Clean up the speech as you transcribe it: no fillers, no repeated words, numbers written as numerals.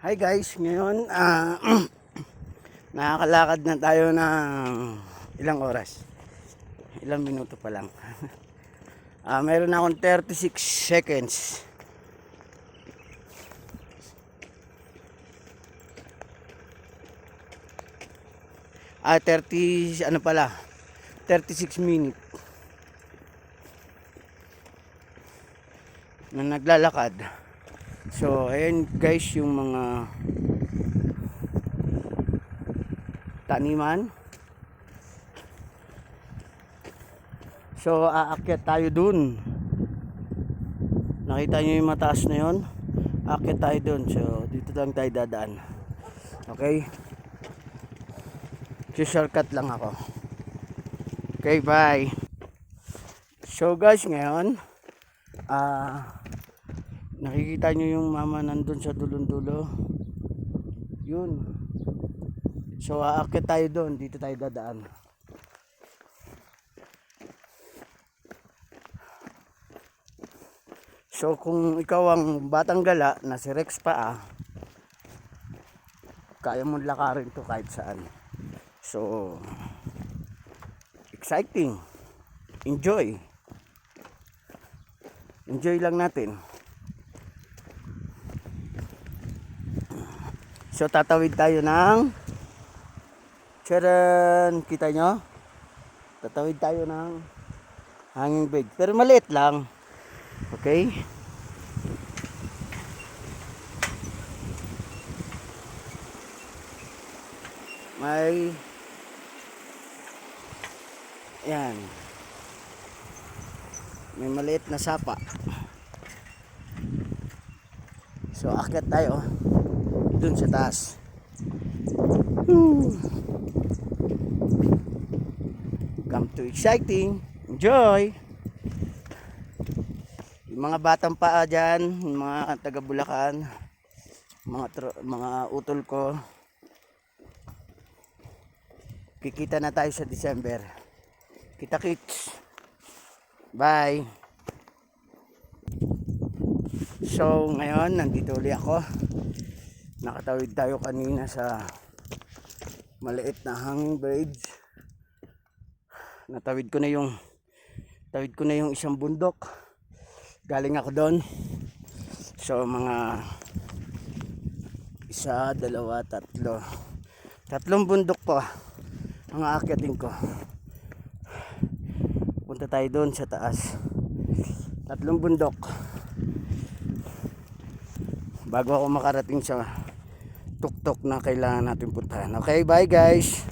Hi guys, ngayon nakakalakad na tayo ng ilang oras. Ilang minuto pa lang. Meron akong 36 seconds. Ah, 30 ano pala? 36 minutes na naglalakad. So, ayan guys yung mga taniman. So, aakyat tayo dun. Nakita nyo yung mataas na yun? Aakyat tayo dun. So, dito lang tayo dadaan. Okay? So, shortcut lang ako. Okay, bye. So guys, ngayon nakikita nyo yung mama nandun sa dulong-dulo. Yun. So, aakyat tayo dun. Dito tayo dadaan. So kung ikaw ang batang gala na si Rex pa kaya mong lakarin to kahit saan. So exciting. Enjoy. Enjoy lang natin. So tatawid tayo ng Charan, kita nyo? Tatawid tayo ng hanging bridge. Pero maliit lang. Okay? May yan. May maliit na sapa. So akyat tayo dun sa taas. Come to exciting. Enjoy. Yung mga batang paa dyan, mga taga Bulacan, mga utol ko, kikita na tayo sa December. Kita kits. Bye. So ngayon nandito ulit ako. Nakatawid tayo kanina sa maliit na hanging bridge. Natawid ko na yung isang bundok. Galing ako doon. So mga isa, dalawa, tatlo. Tatlong bundok po ang aakyatin ko. Punta tayo doon sa taas. Tatlong bundok. Bago ako makarating sa tuktok na kailangan natin puntahan. Okay, bye guys.